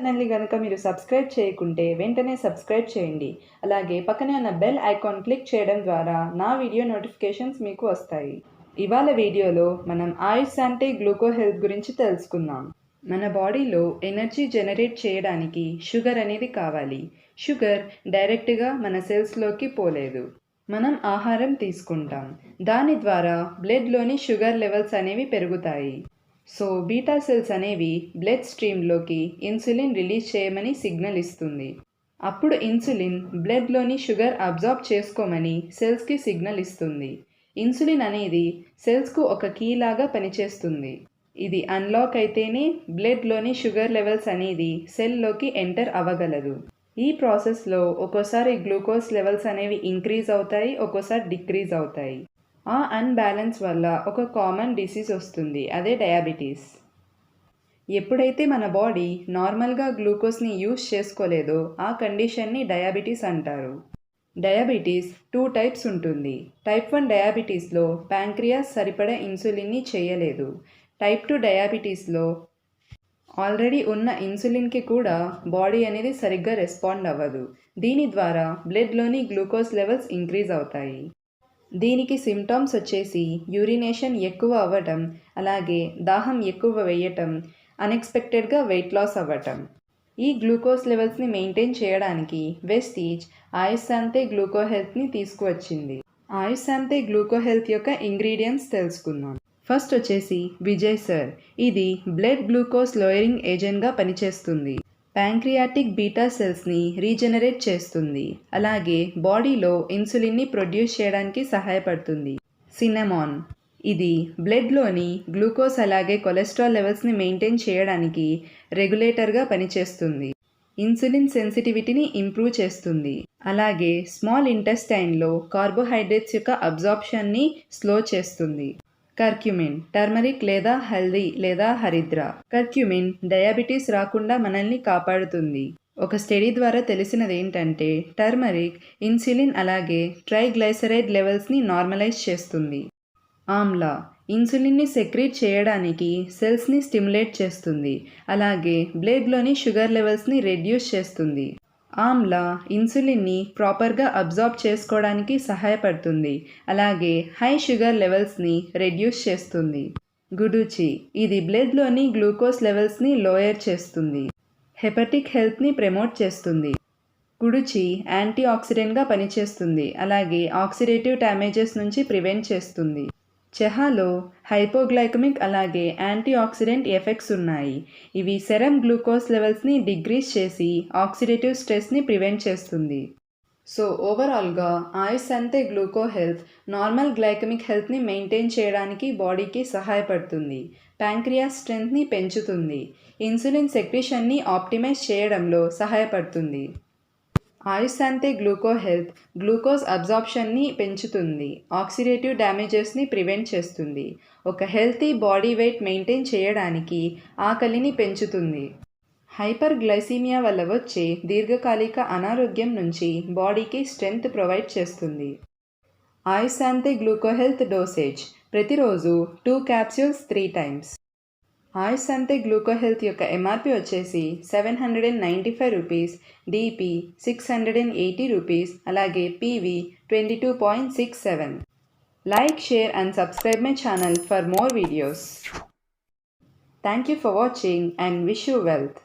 ఛానల్ని కనుక మీరు సబ్స్క్రైబ్ చేయకుంటే వెంటనే సబ్స్క్రైబ్ చేయండి. అలాగే పక్కనే ఉన్న బెల్ ఐకాన్ క్లిక్ చేయడం ద్వారా నా వీడియో నోటిఫికేషన్స్ మీకు వస్తాయి. ఇవాళ వీడియోలో మనం ఆయుష్ శాంటే గ్లూకో హెల్త్ గురించి తెలుసుకుందాం. మన బాడీలో ఎనర్జీ జనరేట్ చేయడానికి షుగర్ అనేది కావాలి. షుగర్ డైరెక్ట్గా మన సెల్స్లోకి పోలేదు. మనం ఆహారం తీసుకుంటాం. దాని ద్వారా బ్లడ్లోని షుగర్ లెవెల్స్ అనేవి పెరుగుతాయి. సో బీటా సెల్స్ అనేవి బ్లడ్ స్ట్రీమ్లోకి ఇన్సులిన్ రిలీజ్ చేయమని సిగ్నల్ ఇస్తుంది. అప్పుడు ఇన్సులిన్ బ్లడ్లోని షుగర్ అబ్జార్బ్ చేసుకోమని సెల్స్కి సిగ్నల్ ఇస్తుంది. ఇన్సులిన్ అనేది సెల్స్కు ఒక కీ లాగా పనిచేస్తుంది. ఇది అన్లాక్ అయితేనే బ్లడ్లోని షుగర్ లెవెల్స్ అనేది సెల్లోకి ఎంటర్ అవ్వగలదు. ఈ ప్రాసెస్లో ఒక్కోసారి గ్లూకోజ్ లెవెల్స్ అనేవి ఇంక్రీజ్ అవుతాయి, ఒక్కోసారి డిక్రీజ్ అవుతాయి. ఆ అన్బ్యాలెన్స్ వల్ల ఒక కామన్ డిసీజ్ వస్తుంది, అదే డయాబెటీస్. ఎప్పుడైతే మన బాడీ నార్మల్గా గ్లూకోజ్ని యూజ్ చేసుకోలేదో ఆ కండిషన్ని డయాబెటీస్ అంటారు. డయాబెటీస్ 2 టైప్స్ ఉంటుంది. టైప్ 1 డయాబెటీస్లో ప్యాంక్రియాస్ సరిపడా ఇన్సులిన్ని చేయలేదు. టైప్ 2 డయాబెటీస్లో ఆల్రెడీ ఉన్న ఇన్సులిన్కి కూడా బాడీ అనేది సరిగ్గా రెస్పాండ్ అవ్వదు. దీని ద్వారా బ్లడ్లోని గ్లూకోజ్ లెవెల్స్ ఇంక్రీజ్ అవుతాయి. దీనికి సిమ్టమ్స్ వచ్చేసి యూరినేషన్ ఎక్కువ అవ్వటం, అలాగే దాహం ఎక్కువ వేయటం, అన్ఎక్స్పెక్టెడ్గా వెయిట్ లాస్ అవ్వటం. ఈ గ్లూకోజ్ లెవెల్స్ని మెయింటైన్ చేయడానికి వెస్టీజ్ ఆయుష్ శాంతే గ్లూకో హెల్త్ని తీసుకువచ్చింది. ఆయుష్ శాంతే గ్లూకో హెల్త్ యొక్క ఇంగ్రీడియంట్స్ తెలుసుకుందాం. ఫస్ట్ వచ్చేసి విజయ్ సర్. ఇది బ్లడ్ గ్లూకోజ్ లోయరింగ్ ఏజెంట్గా పనిచేస్తుంది. ప్యాంక్రియాటిక్ బీటా సెల్స్ని రీజనరేట్ చేస్తుంది. అలాగే బాడీలో ఇన్సులిన్ని ప్రొడ్యూస్ చేయడానికి సహాయపడుతుంది. సిన్నమాన్. ఇది బ్లడ్లోని గ్లూకోజ్ అలాగే కొలెస్ట్రాల్ లెవెల్స్ని మెయింటైన్ చేయడానికి రెగ్యులేటర్గా పనిచేస్తుంది. ఇన్సులిన్ సెన్సిటివిటీని ఇంప్రూవ్ చేస్తుంది. అలాగే స్మాల్ ఇంటెస్టైన్లో కార్బోహైడ్రేట్స్ యొక్క అబ్జార్ప్షన్ని స్లో చేస్తుంది. కర్క్యూమిన్. టర్మరిక్ లేదా హల్దీ లేదా హరిద్ర. కర్క్యూమిన్ డయాబెటీస్ రాకుండా మనల్ని కాపాడుతుంది. ఒక స్టడీ ద్వారా తెలిసినది ఏంటంటే టర్మరిక్ ఇన్సులిన్ అలాగే ట్రైగ్లైసరైడ్ లెవెల్స్ని నార్మలైజ్ చేస్తుంది. ఆమ్లా ఇన్సులిన్ని సెక్రీట్ చేయడానికి సెల్స్ని స్టిమ్యులేట్ చేస్తుంది. అలాగే బ్లడ్లోని షుగర్ లెవెల్స్ని రెడ్యూస్ చేస్తుంది. ఆమ్లా ఇన్సులిన్ని ప్రాపర్గా అబ్జార్బ్ చేసుకోవడానికి సహాయపడుతుంది. అలాగే హై షుగర్ లెవెల్స్ని రెడ్యూస్ చేస్తుంది. గుడూచి. ఇది బ్లడ్లోని గ్లూకోజ్ లెవెల్స్ని లోయర్ చేస్తుంది. హెపటిక్ హెల్త్ని ప్రమోట్ చేస్తుంది. గుడుచి యాంటీ ఆక్సిడెంట్గా పనిచేస్తుంది. అలాగే ఆక్సిడేటివ్ డ్యామేజెస్ నుంచి ప్రివెంట్ చేస్తుంది. చెహాలో హైపోగ్లైకమిక్ అలాగే యాంటీ ఆక్సిడెంట్ ఎఫెక్ట్స్ ఉన్నాయి. ఇవి సెరమ్ గ్లూకోజ్ లెవెల్స్ని డిక్రీజ్ చేసి ఆక్సిడేటివ్ స్ట్రెస్ని ప్రివెంట్ చేస్తుంది. సో ఓవరాల్గా ఆయుష్ శాంతే గ్లూకో హెల్త్ నార్మల్ గ్లైకమిక్ హెల్త్ని మెయింటైన్ చేయడానికి బాడీకి సహాయపడుతుంది. ప్యాంక్రియాస్ స్ట్రెంగ్త్ని పెంచుతుంది. ఇన్సులిన్ సెక్రీషన్ని ఆప్టిమైజ్ చేయడంలో సహాయపడుతుంది. ఆయుష్ శాంతే గ్లూకో హెల్త్ గ్లూకోజ్ అబ్జార్ప్షన్ని పెంచుతుంది. ఆక్సిడేటివ్ డ్యామేజెస్ని ప్రివెంట్ చేస్తుంది. ఒక హెల్తీ బాడీ వెయిట్ మెయింటైన్ చేయడానికి ఆకలిని పెంచుతుంది. హైపర్ గ్లైసీమియా వల్ల వచ్చే దీర్ఘకాలిక అనారోగ్యం నుంచి బాడీకి స్ట్రెంగ్త్ ప్రొవైడ్ చేస్తుంది. ఆయుష్ శాంతే గ్లూకో హెల్త్ డోసేజ్ ప్రతిరోజు 2 క్యాప్సూల్స్ 3 టైమ్స్. ఆయుష్ శాంతే గ్లూకో హెల్త్ యొక్క ఎంఆర్పి వచ్చేసి 795 రూపీస్, డిపి 680 రూపీస్, అలాగే PV 22.67. Like, share and subscribe my channel for more videos. Thank you for watching and wish you wealth.